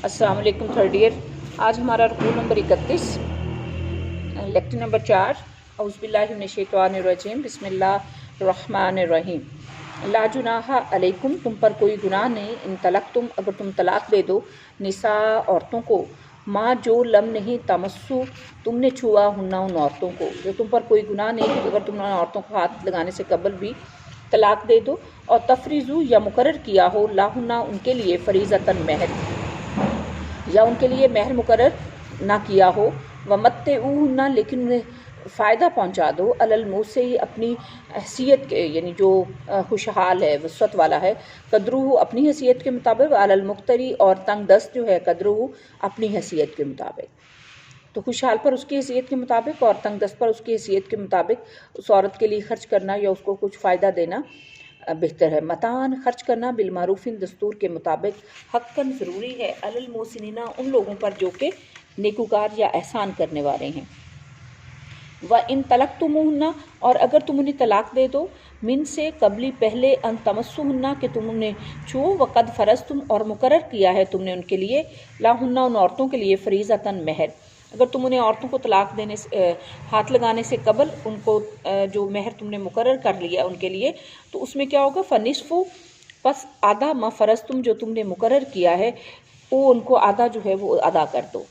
السلام علیکم third year. آج ہمارا رکوع نمبر 31، لیکچر نمبر 4۔ اعوذ باللہ من الشیطان الرجیم، بسم اللہ الرحمن الرحیم۔ لا جناح علیکم، تم پر کوئی گناہ نہیں، ان طلقتم، اگر تم طلاق دے دو، نساء عورتوں کو، ماں جو لم نہیں تمسو، تم نے چھوا ہننا ان عورتوں کو، جو تم پر کوئی گناہ نہیں اگر تم نے عورتوں کو ہاتھ لگانے سے قبل بھی طلاق دے دو، اور تفریضو یا مقرر کیا ہو لاہنہ ان کے لیے فریضۃً مہر، یا ان کے لیے مہر مقرر نہ کیا ہو، ومتعوہن، لیکن انہیں فائدہ پہنچا دو، علی الموسع، اپنی حیثیت کے، یعنی جو خوشحال ہے، وسعت والا ہے، قدرہ، اپنی حیثیت کے مطابق، علی المقتری، اور تنگ دست جو ہے، قدرہ، اپنی حیثیت کے مطابق۔ تو خوشحال پر اس کی حیثیت کے مطابق اور تنگ دست پر اس کی حیثیت کے مطابق اس عورت کے لیے خرچ کرنا یا اس کو کچھ فائدہ دینا بہتر ہے۔ متاعً، خرچ کرنا، بالمعروف، دستور کے مطابق، حقاً، ضروری ہے، علی المحسنین، ان لوگوں پر جو کہ نیکوکار یا احسان کرنے والے ہیں۔ وَإِن طَلَقْتُمُوهُنَّ، اور اگر تم انہیں طلاق دے دو، من سے قبلی، پہلے، ان تمسوهن، کہ تم انہیں چھو، وقد فرضتم، اور مقرر کیا ہے تم نے ان کے لیے، لاہن، ان عورتوں کے لیے، فریضۃً مہر، اگر تم انہیں عورتوں کو طلاق دینے سے ہاتھ لگانے سے قبل ان کو جو مہر تم نے مقرر کر لیا ان کے لیے، تو اس میں کیا ہوگا، فنصف، پس آدھا، ما فرضتم، جو تم نے مقرر کیا ہے، وہ ان کو آدھا جو ہے وہ ادا کر دو،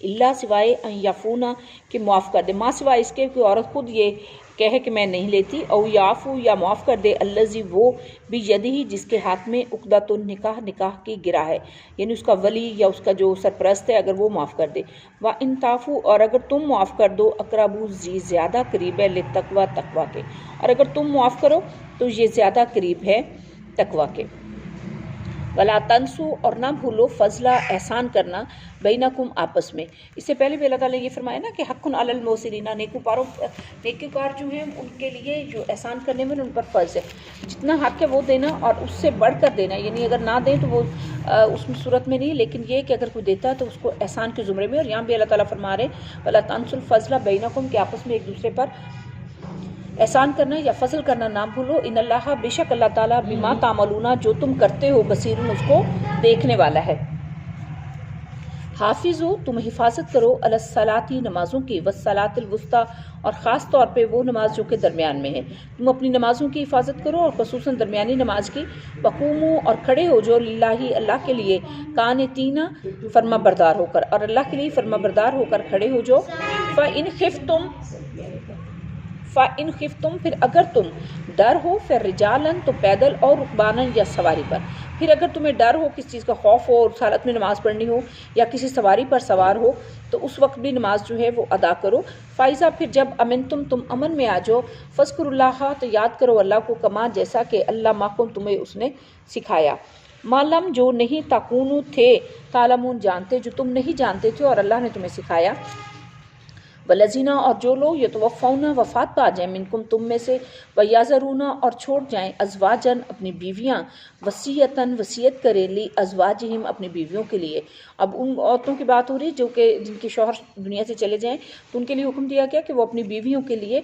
اللہ، سوائے ان یعفونا، کہ معاف کر دے، ماں سوائے اس کے کوئی عورت خود یہ کہے کہ میں نہیں لیتی، او یعفو، یا معاف کر دے، الذی، وہ، بیدہ، جس کے ہاتھ میں عقدۃ النکاح، نکاح کی گرہ ہے، یعنی اس کا ولی یا اس کا جو سرپرست ہے، اگر وہ معاف کر دے۔ وَإِن تعفوا، اور اگر تم معاف کر دو، اقرب، زیادہ قریب ہے، للتقویٰ، تقویٰ کے، اور اگر تم معاف کرو تو یہ زیادہ قریب ہے تقویٰ کے۔ وَلَا تَنْسُوا، اور نہ بھولو، فضلہ، احسان کرنا، بینکم، آپس میں۔ اس سے پہلے بھی اللہ تعالیٰ نے یہ فرمایا نا کہ حق علی المحسنین، نیکوکار جو ہیں ان کے لیے جو احسان کرنے میں ان پر فرض ہے، جتنا حق ہے وہ دینا اور اس سے بڑھ کر دینا، یعنی اگر نہ دیں تو وہ اس صورت میں نہیں، لیکن یہ کہ اگر کوئی دیتا ہے تو اس کو احسان کے زمرے میں۔ اور یہاں بھی اللہ تعالیٰ فرما رہے ہیں وَلَا تَنْسُوا الْفَضْلَ بَيْنَكُمْ، کہ آپس میں ایک دوسرے پر احسان کرنا یا فضل کرنا نہ بھولو، ان اللہ، بے شک اللہ تعالیٰ، بما تعملون، جو تم کرتے ہو، بصیر، اس کو دیکھنے والا ہے۔ حافظو، تم حفاظت کرو، علی الصلاۃ، نمازوں کی، والصلاۃ الوسطیٰ، اور خاص طور پہ وہ نماز جو کہ درمیان میں ہے، تم اپنی نمازوں کی حفاظت کرو اور خصوصاً درمیانی نماز کی۔ وقوموا، اور کھڑے ہو جو، للہ، اللہ کے لیے، قانتین، فرما بردار ہو کر، اور اللہ کے لیے فرما بردار ہو کر کھڑے ہو جو۔ فَإِنْ خِفْتُمْ، پھر اگر تم ڈر ہو، پھر رجالن، تو پیدل، اور رکبانن، یا سواری پر، پھر اگر تمہیں ڈر ہو، کس چیز کا خوف ہو اور اس حالت میں نماز پڑھنی ہو، یا کسی سواری پر سوار ہو، تو اس وقت بھی نماز جو ہے وہ ادا کرو۔ فائزہ، پھر جب امنتم، تم امن میں آ جاؤ، فذکروا اللہ، تو یاد کرو اللہ کو، کما، جیسا کہ اللہ ماکم، تمہیں اس نے سکھایا، معلم، جو نہیں تکونوا، تھے، تعلمون، جانتے، جو تم نہیں جانتے تھے اور اللہ نے تمہیں سکھایا۔ والذین، اور جو لوگ، یتوفون، وفات پا جائیں، منکم، تم میں سے، ویذرون، اور چھوڑ جائیں، ازواجن، اپنی بیویاں، وصیتاً، وصیت کریں، لی ازواجہم، اپنی بیویوں کے لیے۔ اب ان عورتوں کی بات ہو رہی جو کہ جن کے شوہر دنیا سے چلے جائیں، تو ان کے لیے حکم دیا گیا کہ وہ اپنی بیویوں کے لیے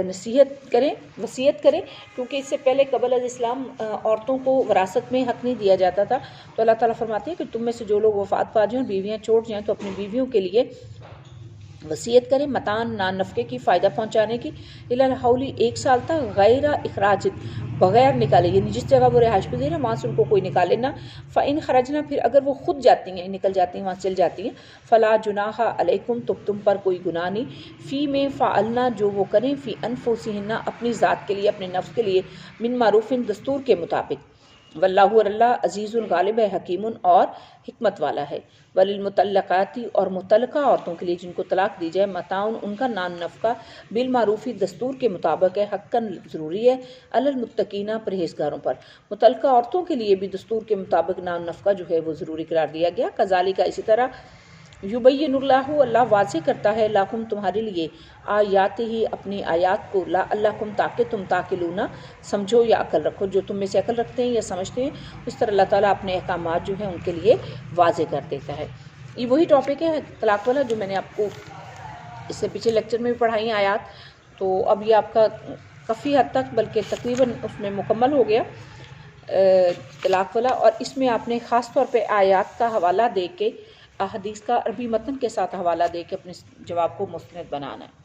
نصیحت کریں، وصیت کریں، کیونکہ اس سے پہلے قبل از اسلام عورتوں کو وراثت میں حق نہیں دیا جاتا تھا۔ تو اللہ تعالیٰ فرماتے ہیں کہ تم میں سے جو لوگ وفات پا جائیں، بیویاں چھوڑ جائیں، تو اپنی بیویوں کے لیے وصیت کریں، متان، نان نفقے کی، فائدہ پہنچانے کی، الی الحول، 1 سال تک، غیر اخراج، بغیر نکالے، یعنی جس جگہ وہ رہائش پذیر ہے وہاں سے ان کو کوئی نکالے نہ۔ فإن خرجنا، پھر اگر وہ خود جاتی ہیں، نکل جاتی ہیں، وہاں چل جاتی ہیں، فلا جناح علیکم، تو تم پر کوئی گناہ نہیں، فی میں فعلنا، جو وہ کریں، فی انفسہن، اپنی ذات کے لیے، اپنے نفس کے لیے، من معروف، دستور کے مطابق، واللہ، اور اللہ، عزیز، غالب ہے، حکیم، اور حکمت والا ہے۔ وللمطلقات، اور مطلقہ عورتوں کے لیے جن کو طلاق دی جائے، متاعن، ان کا نان نفقہ، بالمعروف، دستور کے مطابق ہے، حقاً، ضروری ہے، علی المتقین، پرہیزگاروں پر۔ مطلقہ عورتوں کے لیے بھی دستور کے مطابق نان نفقہ جو ہے وہ ضروری قرار دیا گیا۔ کذالک، اسی طرح، یبین اللہ، اللہ واضح کرتا ہے، لاکم، تمہارے لیے، آیات ہی، اپنی آیات کو، لعلکم، تاکہ تم تعقلون، سمجھو یا عقل رکھو، جو تم میں سے عقل رکھتے ہیں یا سمجھتے ہیں، اس طرح اللہ تعالیٰ اپنے احکامات جو ہیں ان کے لیے واضح کر دیتا ہے۔ یہ وہی ٹاپک ہے طلاق والا جو میں نے آپ کو اس سے پچھلے لیکچر میں بھی پڑھائی ہیں آیات، تو اب یہ آپ کا کافی حد تک، بلکہ تقریباً اس میں مکمل ہو گیا۔ طلاق والا، اور اس میں آپ نے خاص طور پہ آیات کا حوالہ دے کے، احادیث کا عربی متن کے ساتھ حوالہ دے کے اپنے جواب کو مستند بنانا ہے۔